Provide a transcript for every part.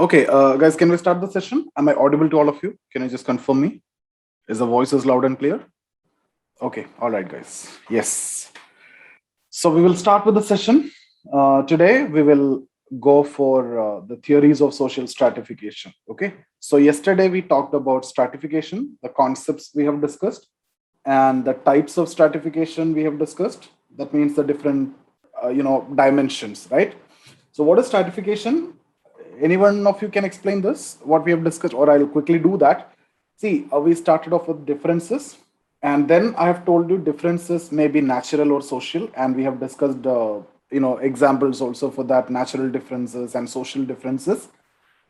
Okay, guys, can we start the session? Am I audible to all of you? Can you just confirm me? Is the voices loud and clear? Okay, all right, guys. Yes. So we will start with the session. Today we will go for the theories of social stratification. Okay. So yesterday we talked about stratification, the concepts we have discussed, and the types of stratification we have discussed. That means the different, dimensions, right? So what is stratification? Any one of you can explain this, what we have discussed, or I'll quickly do that. See, we started off with differences, and then I have told you differences may be natural or social, and we have discussed, examples also for that, natural differences and social differences.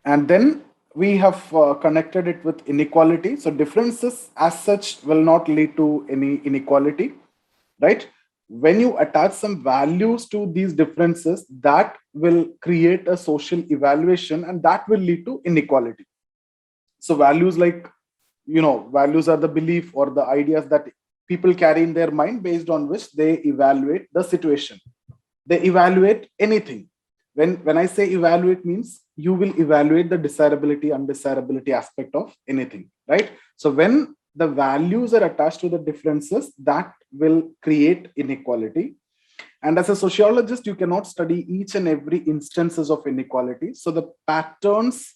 And then we have connected it with inequality. So differences as such will not lead to any inequality, right? When you attach some values to these differences, that will create a social evaluation and that will lead to inequality. So values like, values are the belief or the ideas that people carry in their mind based on which they evaluate the situation. They evaluate anything. When I say evaluate, means you will evaluate the desirability undesirability aspect of anything, right? So when the values are attached to the differences, that will create inequality. And as a sociologist, you cannot study each and every instances of inequality. So the patterns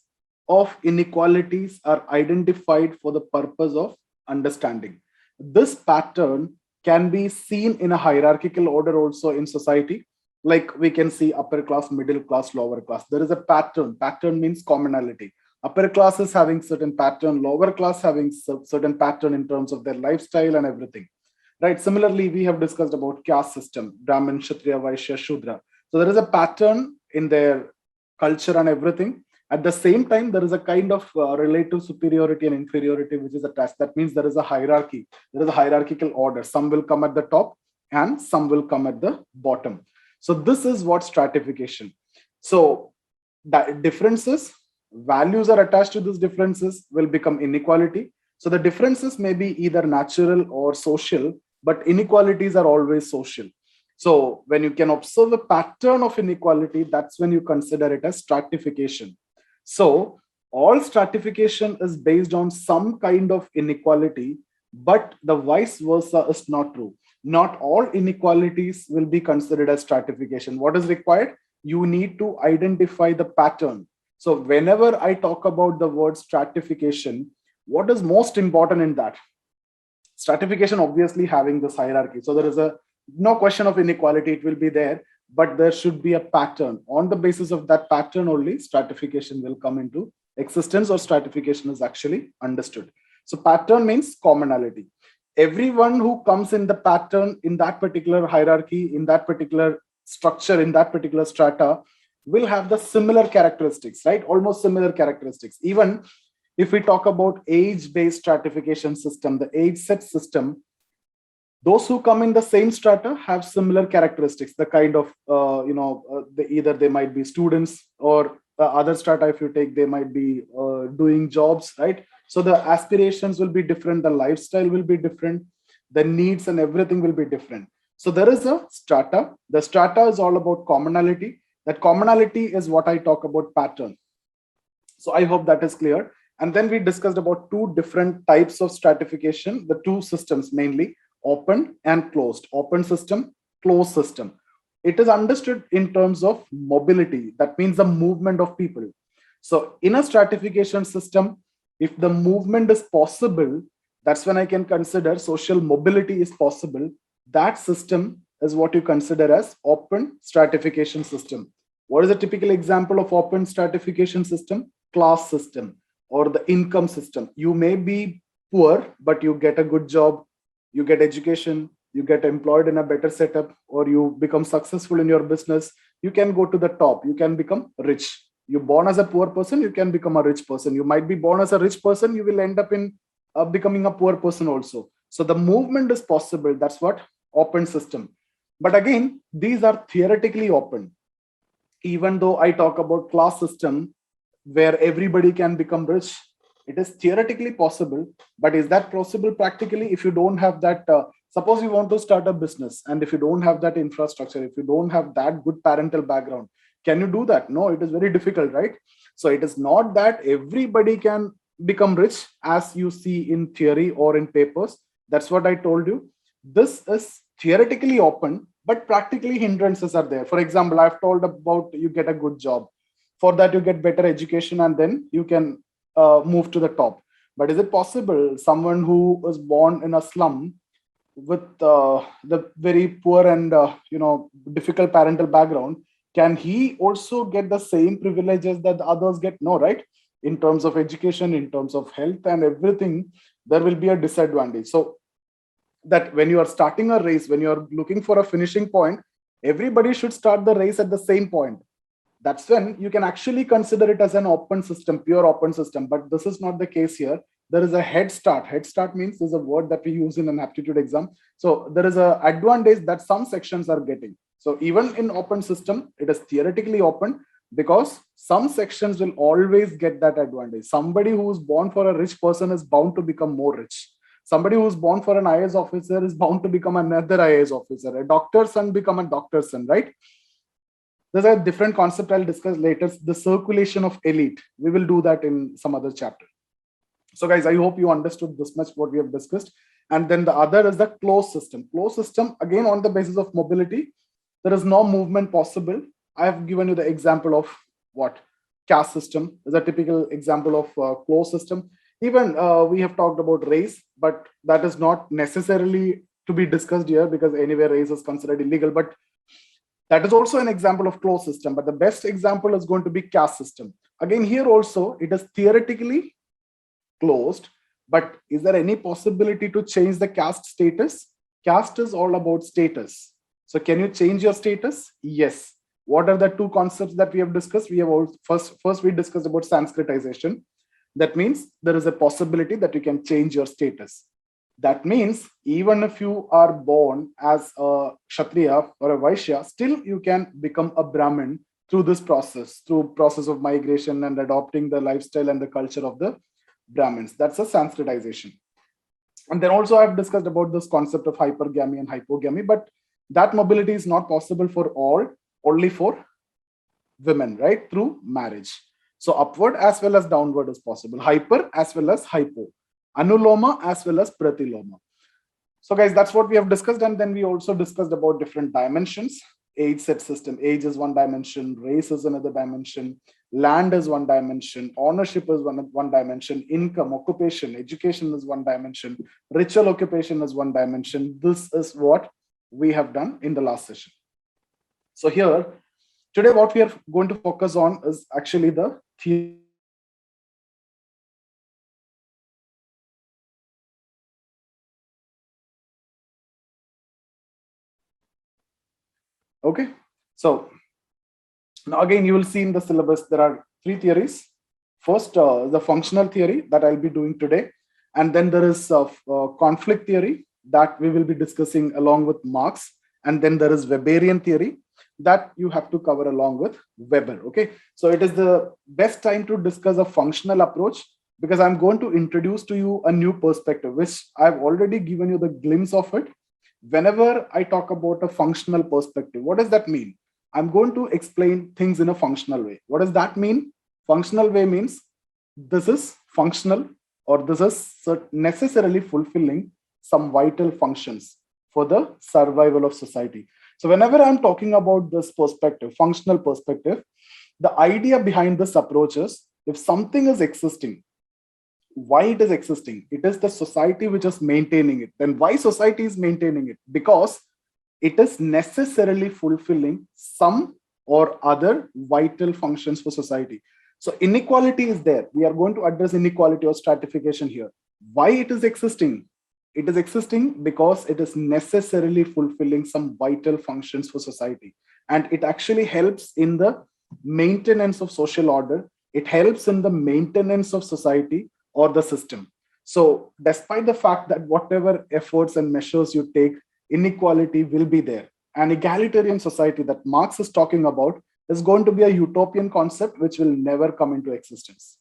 of inequalities are identified for the purpose of understanding. This pattern can be seen in a hierarchical order also in society. Like we can see upper class, middle class, lower class. There is a pattern. Pattern means commonality. Upper class is having certain pattern, lower class having certain pattern in terms of their lifestyle and everything, right? Similarly, we have discussed about caste system, Brahmin, Kshatriya, Vaishya, Shudra. So there is a pattern in their culture and everything. At the same time, there is a kind of relative superiority and inferiority which is attached. That means there is a hierarchy. There is a hierarchical order. Some will come at the top and some will come at the bottom. So this is what stratification. So that differences, values are attached to these differences will become inequality. So the differences may be either natural or social, but inequalities are always social. So when you can observe a pattern of inequality, that's when you consider it as stratification. So all stratification is based on some kind of inequality, but the vice versa is not true. Not all inequalities will be considered as stratification. What is required? You need to identify the pattern. So whenever I talk about the word stratification, what is most important in that? Stratification obviously having this hierarchy. So there is a no question of inequality, it will be there, but there should be a pattern. On the basis of that pattern only, stratification will come into existence or stratification is actually understood. So pattern means commonality. Everyone who comes in the pattern in that particular hierarchy, in that particular structure, in that particular strata, will have the similar characteristics, right? Almost similar characteristics. Even if we talk about age-based stratification system, the age set system, those who come in the same strata have similar characteristics. The kind of either they might be students, or the other strata, if you take, they might be doing jobs, right? So the aspirations will be different, the lifestyle will be different, the needs and everything will be different. So there is a strata. The strata is all about commonality. That commonality is what I talk about pattern. So I hope that is clear. And then we discussed about two different types of stratification, the two systems mainly, open and closed. Open system, closed system. It is understood in terms of mobility. That means the movement of people. So in a stratification system, if the movement is possible, that's when I can consider social mobility is possible. That system is what you consider as open stratification system. What is a typical example of open stratification system? Class system or the income system. You may be poor, but you get a good job, you get education, you get employed in a better setup, or you become successful in your business. You can go to the top, you can become rich. You're born as a poor person, you can become a rich person. You might be born as a rich person, you will end up in becoming a poor person also. So the movement is possible. That's what open system. But again, these are theoretically open. Even though I talk about class system where everybody can become rich, it is theoretically possible, but is that possible practically? If you don't have that, suppose you want to start a business, and if you don't have that infrastructure, if you don't have that good parental background, Can you do that? No, it is very difficult, right? So it is not that everybody can become rich as you see in theory or in papers. That's what I told you. This is theoretically open, but practically hindrances are there. For example, I've told about you get a good job. For that, you get better education and then you can move to the top. But is it possible someone who was born in a slum with the very poor and difficult parental background, can he also get the same privileges that the others get? No, right? In terms of education, in terms of health and everything, there will be a disadvantage. So that when you are starting a race, when you are looking for a finishing point, everybody should start the race at the same point. That's when you can actually consider it as an open system, pure open system. But this is not the case here. There is a head start. Head start means is a word that we use in an aptitude exam. So there is a advantage that some sections are getting. So even in open system, it is theoretically open because some sections will always get that advantage. Somebody who is born for a rich person is bound to become more rich. Somebody who's born for an IAS officer is bound to become another IAS officer. A doctor's son become a doctor's son, right? There's a different concept I'll discuss later, the circulation of elite. We will do that in some other chapter. So guys, I hope you understood this much what we have discussed. And then the other is the closed system. Closed system, again, on the basis of mobility, there is no movement possible. I have given you the example of what? Caste system is a typical example of closed system. Even we have talked about race, but that is not necessarily to be discussed here because anyway, race is considered illegal. But that is also an example of closed system, but the best example is going to be caste system. Again, here also, it is theoretically closed, but is there any possibility to change the caste status? Caste is all about status. So can you change your status? Yes. What are the two concepts that we have discussed? We have first we discussed about Sanskritization. That means there is a possibility that you can change your status. That means even if you are born as a Kshatriya or a Vaishya, still you can become a Brahmin through this process, through process of migration and adopting the lifestyle and the culture of the Brahmins. That's a Sanskritization. And then also I've discussed about this concept of hypergamy and hypogamy, but that mobility is not possible for all, only for women, right? Through marriage. So upward as well as downward is possible. Hyper as well as hypo. Anuloma as well as pratiloma. So guys, that's what we have discussed. And then we also discussed about different dimensions. Age set system. Age is one dimension. Race is another dimension. Land is one dimension. Ownership is one dimension. Income, occupation, education is one dimension. Ritual occupation is one dimension. This is what we have done in the last session. So here, today what we are going to focus on is actually the theory. Okay, so now again, you will see in the syllabus, there are three theories. First, the functional theory that I'll be doing today. And then there is conflict theory that we will be discussing along with Marx. And then there is Weberian theory that you have to cover along with Weber. Okay, so it is the best time to discuss a functional approach because I'm going to introduce to you a new perspective, which I've already given you the glimpse of it. Whenever I talk about a functional perspective, what does that mean? I'm going to explain things in a functional way. What does that mean? Functional way means this is functional or this is necessarily fulfilling some vital functions for the survival of society. So whenever I'm talking about this perspective, functional perspective, the idea behind this approach is if something is existing, why it is existing? It is the society which is maintaining it. Then why society is maintaining it? Because it is necessarily fulfilling some or other vital functions for society. So inequality is there. We are going to address inequality or stratification here. Why it is existing? It is existing because it is necessarily fulfilling some vital functions for society. And it actually helps in the maintenance of social order. It helps in the maintenance of society or the system. So despite the fact that whatever efforts and measures you take, inequality will be there. An egalitarian society that Marx is talking about is going to be a utopian concept which will never come into existence.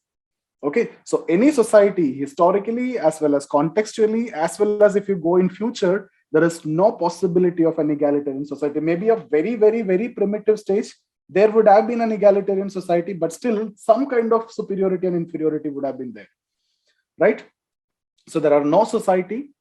Okay, so any society historically as well as contextually, as well as if you go in future, there is no possibility of an egalitarian society. Maybe a very, very, very primitive stage, there would have been an egalitarian society, but still some kind of superiority and inferiority would have been there, right? So there are no society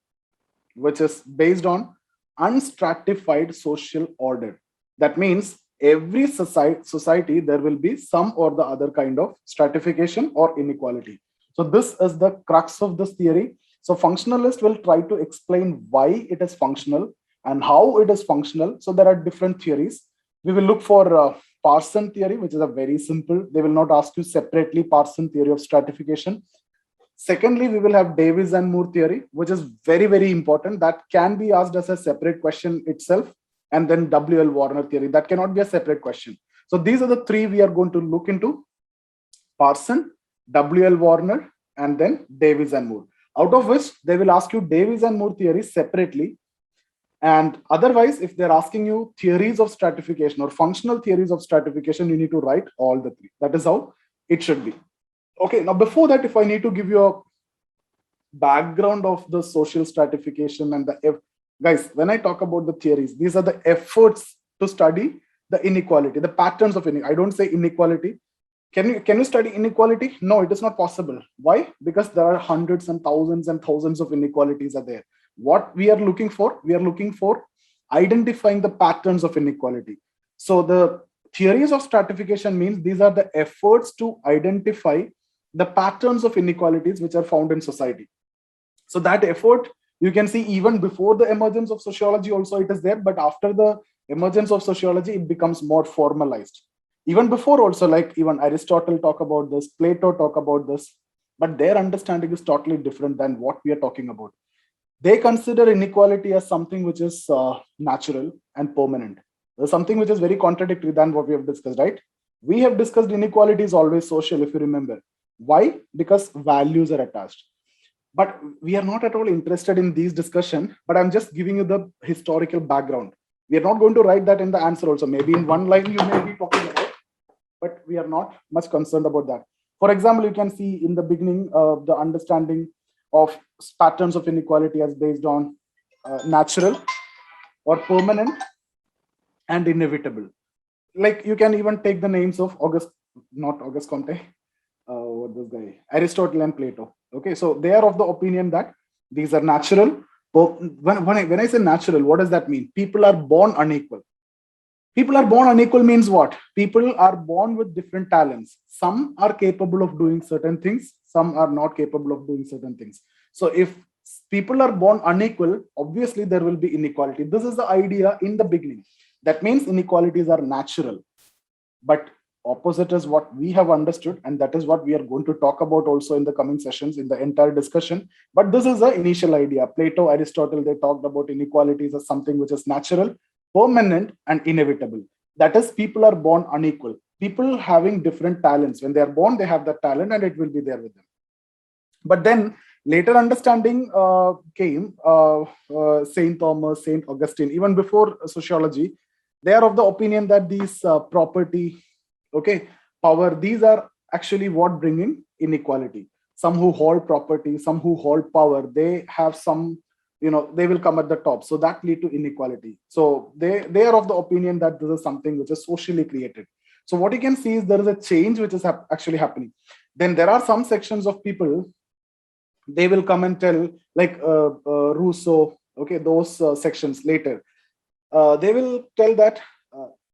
which is based on unstratified social order. That means every society there will be some or the other kind of stratification or inequality. So this is the crux of this theory. So functionalist will try to explain why it is functional and how it is functional. So there are different theories. We will look for Parson theory, which is a very simple. They will not ask you separately Parson theory of stratification. Secondly, we will have Davis and Moore theory, which is very, very important. That can be asked as a separate question itself. And then W.L. Warner theory. That cannot be a separate question. So these are the three we are going to look into: Parson, W.L. Warner, and then Davis and Moore. Out of which they will ask you Davis and Moore theory separately. And otherwise, if they're asking you theories of stratification or functional theories of stratification, you need to write all the three. That is how it should be. Okay, now before that, if I need to give you a background of the social stratification and the guys, when I talk about the theories, these are the efforts to study the inequality, the patterns of inequality. I don't say inequality. Can you study inequality? No, it is not possible. Why? Because there are hundreds and thousands of inequalities are there. What we are looking for? We are looking for identifying the patterns of inequality. So the theories of stratification means these are the efforts to identify the patterns of inequalities which are found in society. So that effort, you can see even before the emergence of sociology also it is there, but after the emergence of sociology, it becomes more formalized. Even before also, like even Aristotle talk about this, Plato talk about this, but their understanding is totally different than what we are talking about. They consider inequality as something which is natural and permanent. There's something which is very contradictory than what we have discussed, right? We have discussed inequality is always social, if you remember. Why? Because values are attached. But we are not at all interested in these discussion, but I'm just giving you the historical background. We are not going to write that in the answer also. Maybe in one line you may be talking about, but we are not much concerned about that. For example, you can see in the beginning the understanding of patterns of inequality as based on natural or permanent and inevitable. Like you can even take the names of not Auguste Comte, what this guy, Aristotle and Plato. Okay, so they are of the opinion that these are natural. When I say natural, what does that mean? People are born unequal. People are born unequal means what? People are born with different talents. Some are capable of doing certain things, some are not capable of doing certain things. So if people are born unequal, obviously there will be inequality. This is the idea in the beginning. That means inequalities are natural. But opposite is what we have understood, and that is what we are going to talk about also in the coming sessions in the entire discussion. But this is the initial idea. Plato, Aristotle, they talked about inequalities as something which is natural, permanent, and inevitable. That is, people are born unequal. People having different talents. When they are born, they have that talent and it will be there with them. But then later understanding came, St. Thomas, St. Augustine, even before sociology, they are of the opinion that these property, okay, power, these are actually what bring in inequality. Some who hold property, some who hold power, they have some, they will come at the top. So that lead to inequality. So they are of the opinion that this is something which is socially created. So what you can see is there is a change which is actually happening. Then there are some sections of people, they will come and tell, like Rousseau, okay, those sections later, they will tell that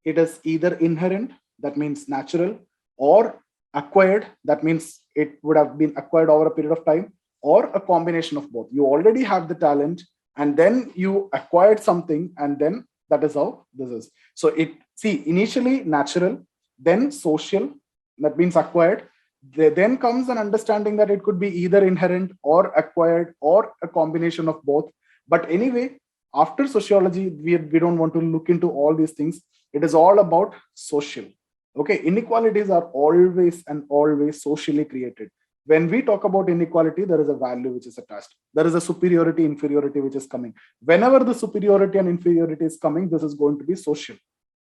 it is either inherent, that means natural, or acquired, that means it would have been acquired over a period of time, or a combination of both. You already have the talent and then you acquired something, and then that is how this is. So initially natural, then social, that means acquired. Then comes an understanding that it could be either inherent or acquired or a combination of both. But anyway, after sociology, we don't want to look into all these things. It is all about social. Okay, inequalities are always socially created. When we talk about inequality, there is a value which is attached. There is a superiority, inferiority which is coming. Whenever the superiority and inferiority is coming, this is going to be social.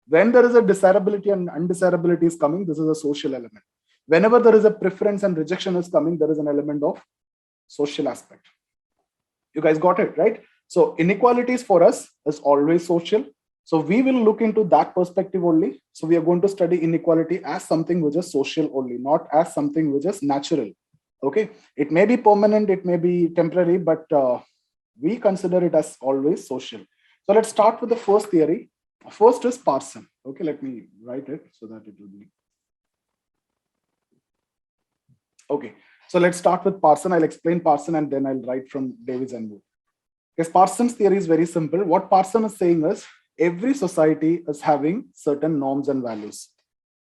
When there is a desirability and undesirability is coming, this is a social element. Whenever there is a preference and rejection is coming, there is an element of social aspect. You guys got it, right? So inequalities for us is always social. So we will look into that perspective only. So we are going to study inequality as something which is social only, not as something which is natural. Okay, it may be permanent, it may be temporary, but we consider it as always social. So let's start with the first theory. First is Parson. Okay, let me write it so that it will be. Okay, so let's start with Parson. I'll explain Parson and then I'll write from Davis and Moore. Yes, Parsons' theory is very simple. What Parson is saying is every society is having certain norms and values.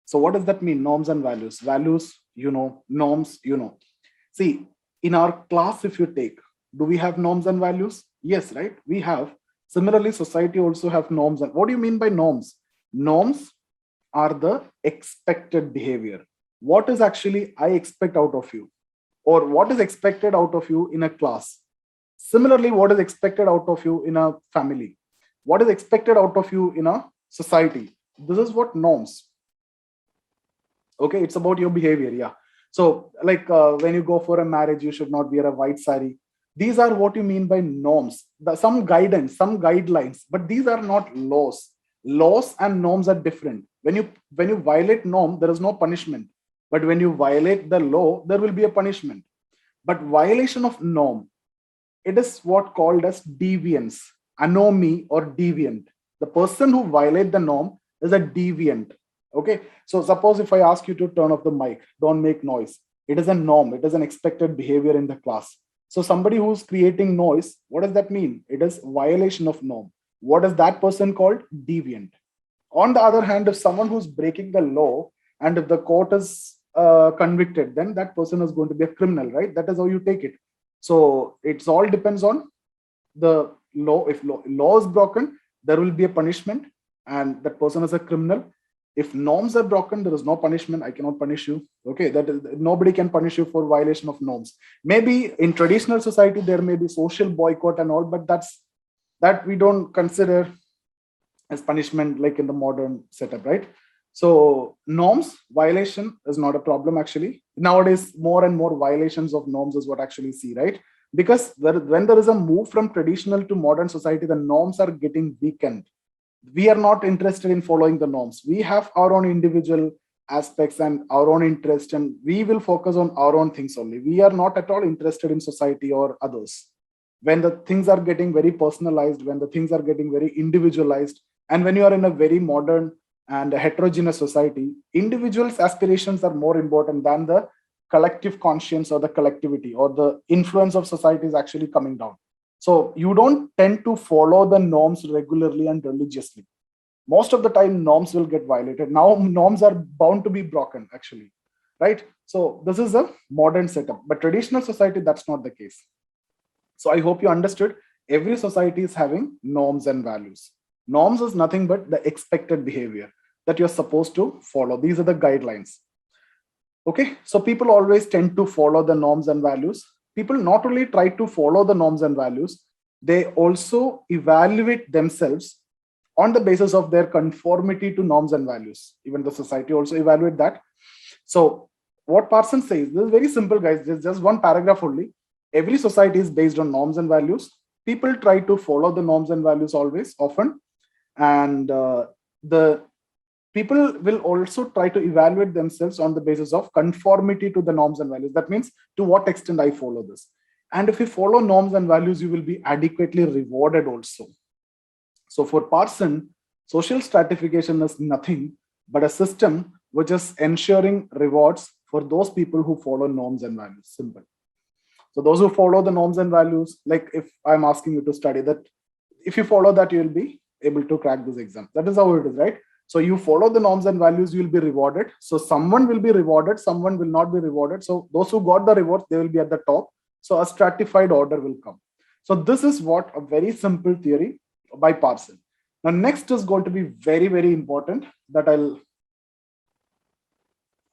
So what does that mean? Norms and values. Values, you know, norms, you know. See, in our class, if you take, do we have norms and values? Yes, right? We have. Similarly, society also have norms. And what do you mean by norms? Norms are the expected behavior. What is actually I expect out of you? Or what is expected out of you in a class? Similarly, what is expected out of you in a family? What is expected out of you in a society? This is what norms. Okay, it's about your behavior. Yeah. So, like when you go for a marriage, you should not wear a white sari. These are what you mean by norms. Some guidance, some guidelines, but these are not laws. Laws and norms are different. When you violate norm, there is no punishment. But when you violate the law, there will be a punishment. But violation of norm, it is what called as deviance, anomy or deviant. The person who violate the norm is a deviant. Okay, so suppose if I ask you to turn off the mic, don't make noise. It is a norm, it is an expected behavior in the class. So somebody who's creating noise, what does that mean? It is violation of norm. What is that person called? Deviant. On the other hand, if someone who's breaking the law and if the court is convicted, then that person is going to be a criminal, right? That is how you take it. So it's all depends on the law. If law is broken, there will be a punishment and that person is a criminal. If norms are broken, there is no punishment. I cannot punish you. Okay, that is, nobody can punish you for violation of norms. Maybe in traditional society, there may be social boycott and all, but that we don't consider as punishment like in the modern setup, right? So norms violation is not a problem actually. Nowadays, more and more violations of norms is what actually see, right? Because when there is a move from traditional to modern society, the norms are getting weakened. We are not interested in following the norms. We have our own individual aspects and our own interest, and we will focus on our own things only. We are not at all interested in society or others. When the things are getting very personalized, when the things are getting very individualized, and when you are in a very modern and a heterogeneous society, individuals' aspirations are more important than the collective conscience or the collectivity or the influence of society is actually coming down. So you don't tend to follow the norms regularly and religiously. Most of the time, norms will get violated. Now, norms are bound to be broken, actually, right? So this is a modern setup, but traditional society, that's not the case. So I hope you understood. Every society is having norms and values. Norms is nothing but the expected behavior that you're supposed to follow. These are the guidelines. Okay, so people always tend to follow the norms and values. People not only try to follow the norms and values, they also evaluate themselves on the basis of their conformity to norms and values. Even the society also evaluate that. So what Parsons says, this is very simple, guys. There's just one paragraph only. Every society is based on norms and values. People try to follow the norms and values always, often. And the people will also try to evaluate themselves on the basis of conformity to the norms and values. That means to what extent I follow this. And if you follow norms and values, you will be adequately rewarded also. So for Parson, social stratification is nothing but a system which is ensuring rewards for those people who follow norms and values. Simple. So those who follow the norms and values, like if I'm asking you to study that, if you follow that, you will be able to crack this exam. That is how it is, right? So you follow the norms and values, you will be rewarded. So someone will be rewarded, someone will not be rewarded. So those who got the rewards, they will be at the top. So a stratified order will come. So this is what a very simple theory by Parson. Now next is going to be very, very important that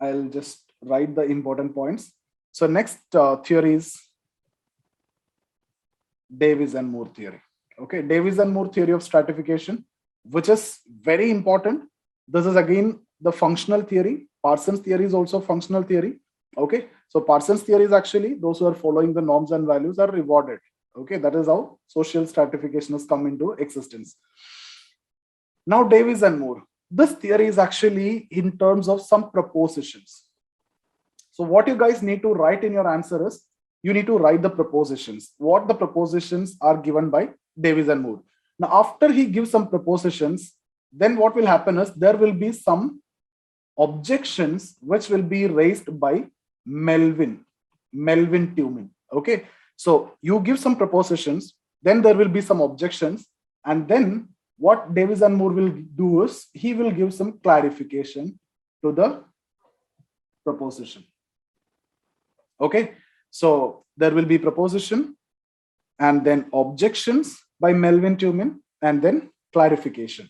I'll just write the important points. So next theory is Davis and Moore theory. Okay, Davis and Moore theory of stratification, which is very important. This is again the functional theory. Parsons theory is also functional theory. Okay, so Parsons theory is actually those who are following the norms and values are rewarded. Okay, that is how social stratification has come into existence. Now, Davies and Moore. This theory is actually in terms of some propositions. So what you guys need to write in your answer is, you need to write the propositions. What the propositions are given by Davies and Moore. Now, after he gives some propositions, then what will happen is there will be some objections which will be raised by Melvin Toomin. Okay, so you give some propositions, then there will be some objections, and then what Davies and Moore will do is he will give some clarification to the proposition. Okay, so there will be proposition and then objections by Melvin Toomin and then clarification.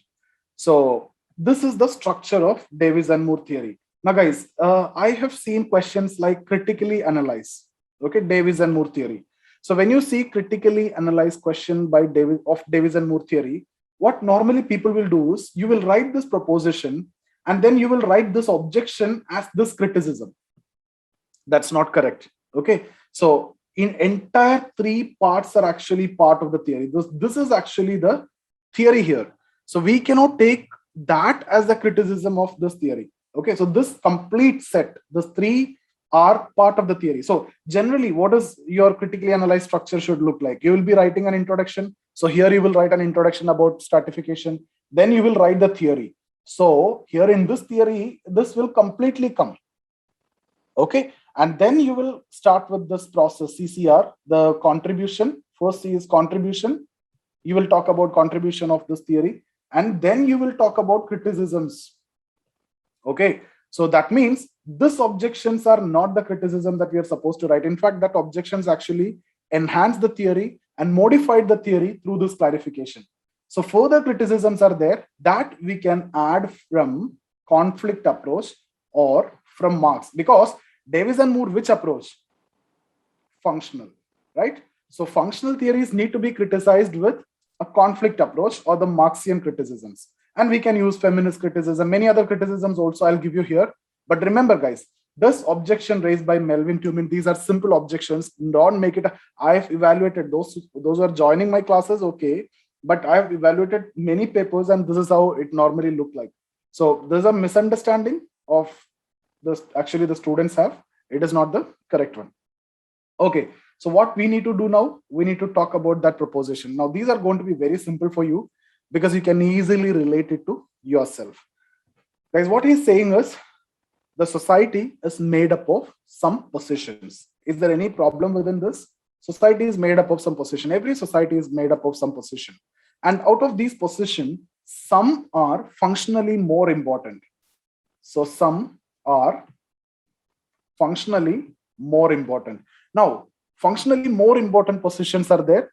So this is the structure of Davies and Moore theory. Now, guys, I have seen questions like critically analyze. Okay, Davies and Moore theory. So when you see critically analyzed question by Davies and Moore theory, what normally people will do is you will write this proposition and then you will write this objection as this criticism. That's not correct. Okay, so in entire 3 parts are actually part of the theory. This is actually the theory here. So we cannot take that as the criticism of this theory. Okay, so this complete set, the 3 are part of the theory. So generally, what is your critically analyzed structure should look like? You will be writing an introduction. So here you will write an introduction about stratification. Then you will write the theory. So here in this theory, this will completely come. Okay, and then you will start with this process, CCR, the contribution. First is contribution. You will talk about contribution of this theory, and then you will talk about criticisms. Okay, so that means these objections are not the criticism that we are supposed to write. In fact, that objections actually enhance the theory and modified the theory through this clarification. So further criticisms are there that we can add from conflict approach or from Marx, because Davies and Moore, which approach? Functional, right? So functional theories need to be criticized with a conflict approach or the Marxian criticisms. And we can use feminist criticism, many other criticisms also I'll give you here. But remember, guys, this objection raised by Melvin Toomin, these are simple objections. Don't make it. I've evaluated those who are joining my classes, okay, but I've evaluated many papers and this is how it normally look like. So there's a misunderstanding of this. Actually, the students have. It is not the correct one. Okay, so what we need to do now, we need to talk about that proposition. Now, these are going to be very simple for you because you can easily relate it to yourself. Guys, what he's saying is the society is made up of some positions. Is there any problem within this? Society is made up of some position. Every society is made up of some position. And out of these positions, some are functionally more important. So some are functionally more important. Now, functionally more important positions are there.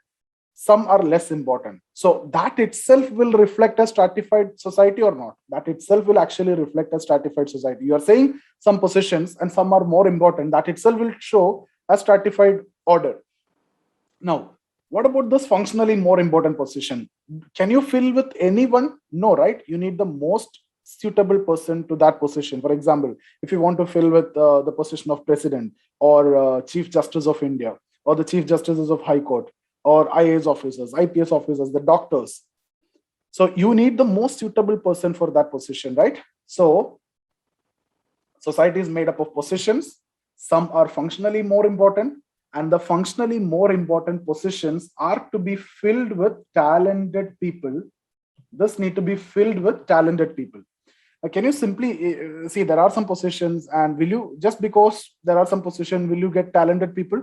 Some are less important. So that itself will reflect a stratified society or not? That itself will actually reflect a stratified society. You are saying some positions and some are more important. That itself will show a stratified order. Now, what about this functionally more important position? Can you fill with anyone? No, right? You need the most suitable person to that position. For example, if you want to fill with the position of president or Chief Justice of India or the Chief Justices of High Court, or IAS officers, IPS officers, the doctors. So you need the most suitable person for that position, right? So society is made up of positions. Some are functionally more important, and the functionally more important positions are to be filled with talented people. This need to be filled with talented people. Can you simply see there are some positions, and will you, just because there are some positions, will you get talented people?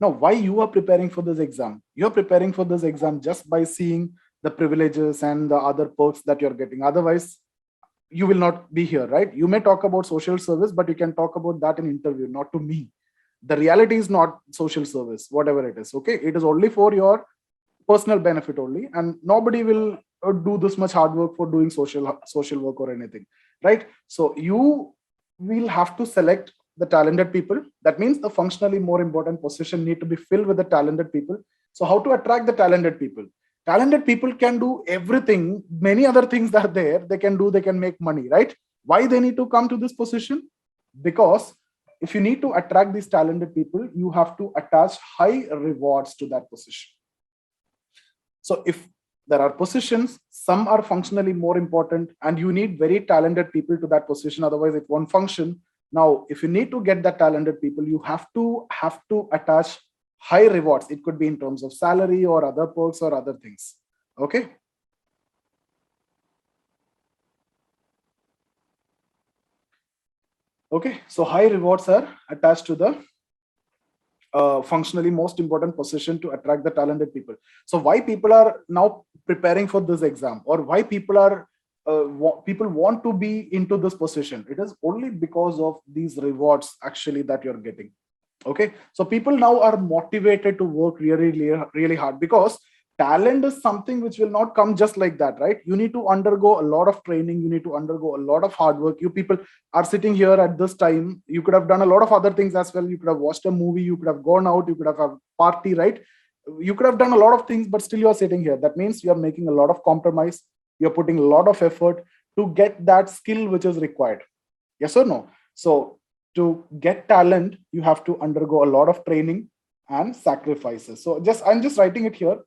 Now, why you are preparing for this exam? You're preparing for this exam just by seeing the privileges and the other perks that you're getting. Otherwise, you will not be here, right? You may talk about social service, but you can talk about that in interview, not to me. The reality is not social service, whatever it is, okay? It is only for your personal benefit only, and nobody will do this much hard work for doing social work or anything, right? So you will have to select the talented people. That means the functionally more important position need to be filled with the talented people. So how to attract the talented people? Talented people can do everything. Many other things are there. They can do, they can make money, right? Why they need to come to this position? Because if you need to attract these talented people, you have to attach high rewards to that position. So if There are positions, some are functionally more important, and you need very talented people to that position, otherwise it won't function. Now, if you need to get that talented people, you have to attach high rewards. It could be in terms of salary or other perks or other things. Okay. Okay, so high rewards are attached to the functionally most important position to attract the talented people. So why people are now preparing for this exam, or why people are people want to be into this position? It is only because of these rewards actually that you're getting. Okay, so people now are motivated to work really hard, because talent is something which will not come just like that, right? You need to undergo a lot of training, you need to undergo a lot of hard work. You people are sitting here at this time, you could have done a lot of other things as well. You could have watched a movie, you could have gone out, you could have a party, right? You could have done a lot of things, but still you are sitting here. That means you are making a lot of compromise, you're putting a lot of effort to get that skill which is required. Yes or no? So to get talent, you have to undergo a lot of training and sacrifices. So I'm just writing it here.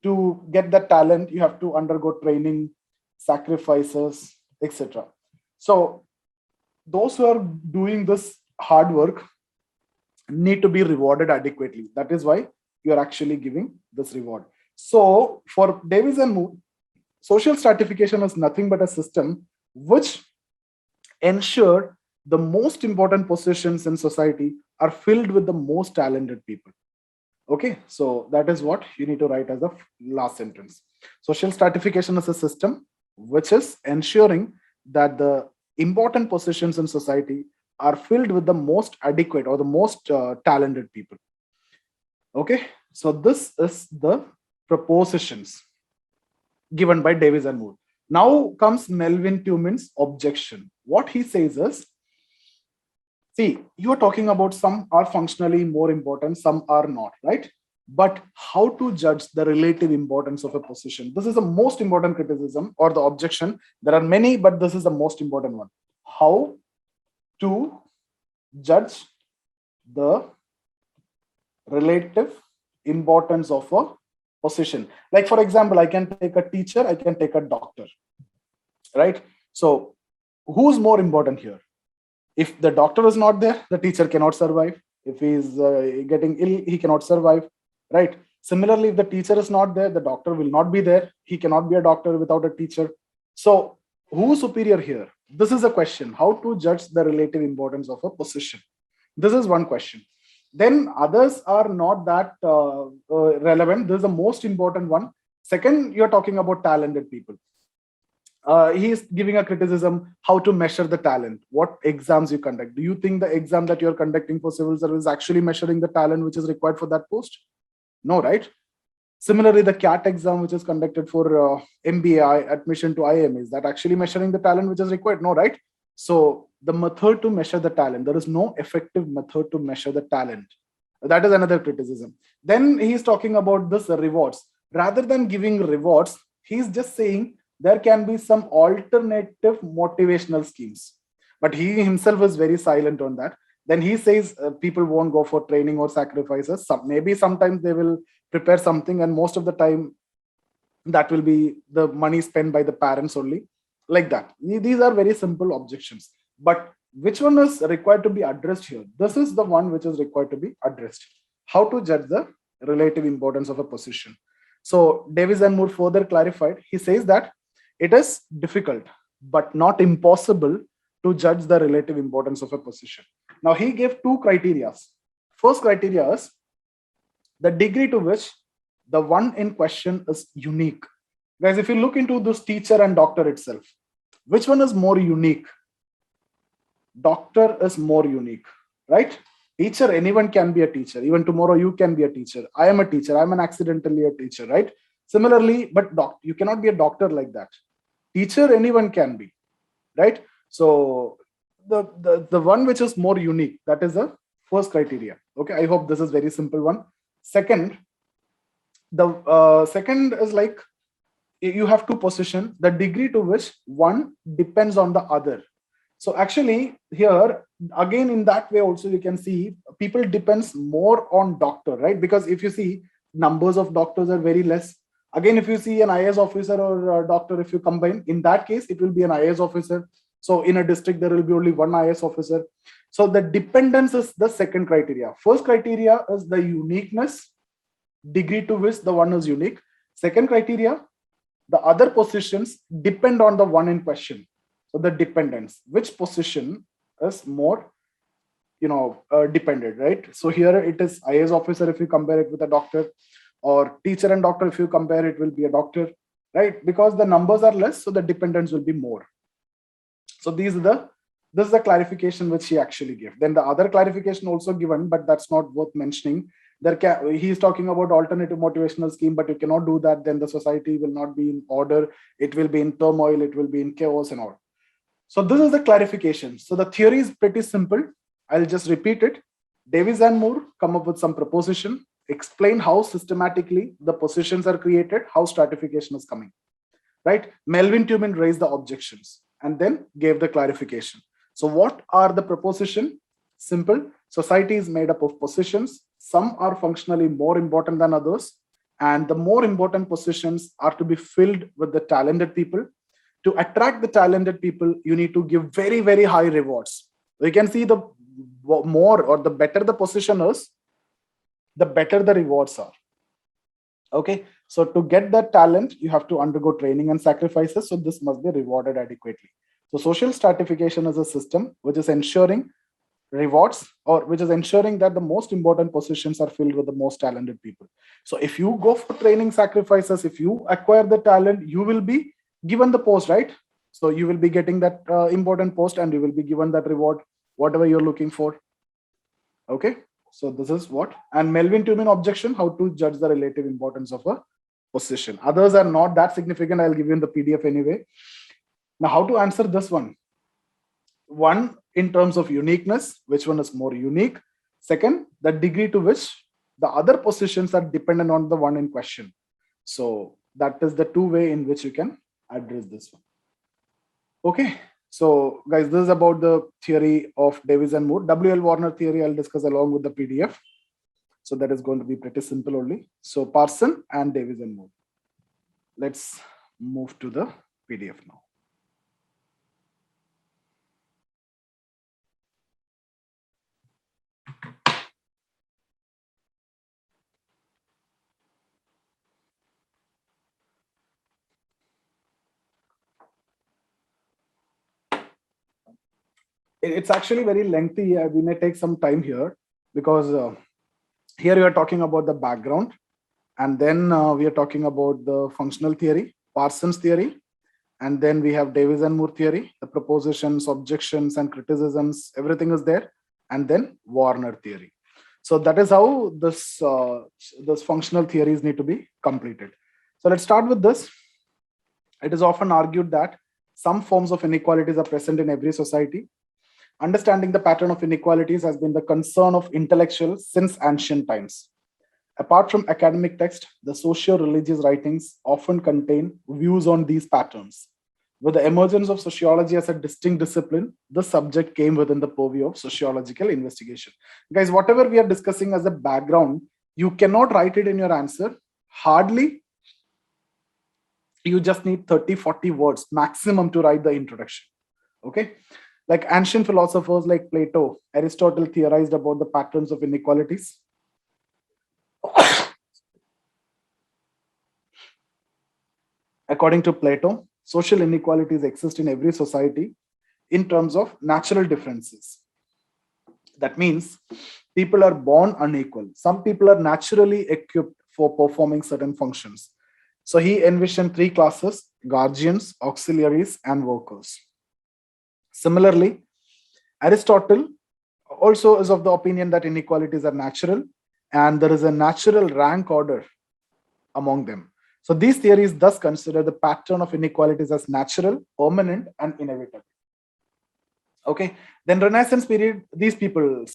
To get that talent, you have to undergo training, sacrifices, etc. So those who are doing this hard work need to be rewarded adequately. That is why you are actually giving this reward. So for Davis and Moore, social stratification is nothing but a system which ensure the most important positions in society are filled with the most talented people. Okay, so that is what you need to write as the last sentence. Social stratification is a system which is ensuring that the important positions in society are filled with the most adequate or the most talented people. Okay, so this is the propositions given by Davis and Moore. Now comes Melvin Tumin's objection. What he says is, see, you are talking about some are functionally more important, some are not, right? But how to judge the relative importance of a position? This is the most important criticism or the objection. There are many, but this is the most important one. How to judge the relative importance of a position. Like, for example, I can take a teacher, I can take a doctor, right? So who's more important here? If the doctor is not there, the teacher cannot survive. If he's getting ill, he cannot survive, right? Similarly, if the teacher is not there, the doctor will not be there. He cannot be a doctor without a teacher. So who's superior here? This is a question. How to judge the relative importance of a position? This is one question. Then others are not that relevant. This is the most important one. Second, you're talking about talented people. He is giving a criticism how to measure the talent, what exams you conduct. Do you think the exam that you're conducting for civil service is actually measuring the talent which is required for that post? No, right? Similarly, the CAT exam which is conducted for MBA admission to IIM, is that actually measuring the talent which is required? No, right? So the method to measure the talent, there is no effective method to measure the talent. That is another criticism. Then he's talking about this rewards. Rather than giving rewards, he's just saying there can be some alternative motivational schemes. But he himself is very silent on that. Then he says people won't go for training or sacrifices. Maybe sometimes they will prepare something, and most of the time that will be the money spent by the parents only, like that. These are very simple objections. But which one is required to be addressed here? This is the one which is required to be addressed. How to judge the relative importance of a position? So Davis and Moore further clarified. He says that it is difficult but not impossible to judge the relative importance of a position. Now he gave two criteria. First criteria is the degree to which the one in question is unique. Guys, if you look into this teacher and doctor itself, which one is more unique? Doctor is more unique, right? Teacher, anyone can be a teacher. Even tomorrow you can be a teacher. I am a teacher. I'm an accidentally a teacher, right? Similarly, but you cannot be a doctor like that. Teacher, anyone can be, right? So the one which is more unique, that is the first criteria. Okay, I hope this is very simple one. Second, the second is like you have two positions, the degree to which one depends on the other. So actually here again, in that way also you can see people depends more on doctor, right? Because if you see numbers of doctors are very less, Again, if you see an IAS officer or a doctor, if you combine, in that case, it will be an IAS officer. So in a district, there will be only one IAS officer. So the dependence is the second criteria. First criteria is the uniqueness, degree to which the one is unique. Second criteria, the other positions depend on the one in question. So the dependence, which position is more, dependent, right? So here it is IAS officer if you compare it with a doctor, or teacher and doctor if you compare it will be a doctor, right? Because the numbers are less, so the dependence will be more. So this is the clarification which he actually gave. Then the other clarification also given, but that's not worth mentioning. He's talking about alternative motivational scheme, but you cannot do that. Then the society will not be in order. It will be in turmoil. It will be in chaos and all. So this is the clarification. So the theory is pretty simple. I'll just repeat it. Davis and Moore come up with some proposition, explain how systematically the positions are created, how stratification is coming, right? Melvin Tubin raised the objections and then gave the clarification. So what are the proposition? Simple. Society is made up of positions. Some are functionally more important than others. And the more important positions are to be filled with the talented people. To attract the talented people, you need to give very, very high rewards. We can see the more or the better the position is, the better the rewards are. Okay, so to get that talent, you have to undergo training and sacrifices. So this must be rewarded adequately. So social stratification is a system which is ensuring rewards, or which is ensuring that the most important positions are filled with the most talented people. So if you go for training sacrifices, if you acquire the talent, you will be given the post, right? So you will be getting that important post and you will be given that reward, whatever you're looking for. Okay, so this is what. And Melvin Tubin objection, how to judge the relative importance of a position. Others are not that significant. I'll give you in the PDF anyway. Now, how to answer this one? One, in terms of uniqueness, which one is more unique? Second, the degree to which the other positions are dependent on the one in question. So that is the two way in which you can address this one. Okay, so guys, this is about the theory of Davis and Moore. W.L. Warner theory I'll discuss along with the PDF. So that is going to be pretty simple only. So Parson and Davis and Moore. Let's move to the PDF now. It's actually very lengthy. We may take some time here because here we are talking about the background, and then we are talking about the functional theory, Parsons theory, and then we have Davis and Moore theory, the propositions, objections, and criticisms, everything is there, and then Warner theory. So that is how this functional theories need to be completed. So let's start with this. It is often argued that some forms of inequalities are present in every society. Understanding the pattern of inequalities has been the concern of intellectuals since ancient times. Apart from academic text, the socio-religious writings often contain views on these patterns. With the emergence of sociology as a distinct discipline, the subject came within the purview of sociological investigation. Guys, whatever we are discussing as a background, you cannot write it in your answer. Hardly, you just need 30, 40 words maximum to write the introduction. Okay. Like ancient philosophers like Plato, Aristotle theorized about the patterns of inequalities. According to Plato, social inequalities exist in every society in terms of natural differences. That means people are born unequal. Some people are naturally equipped for performing certain functions. So he envisioned three classes: guardians, auxiliaries, and workers. Similarly, Aristotle also is of the opinion that inequalities are natural and there is a natural rank order among them. So these theories thus consider the pattern of inequalities as natural, permanent, and inevitable. Okay, then Renaissance period, these people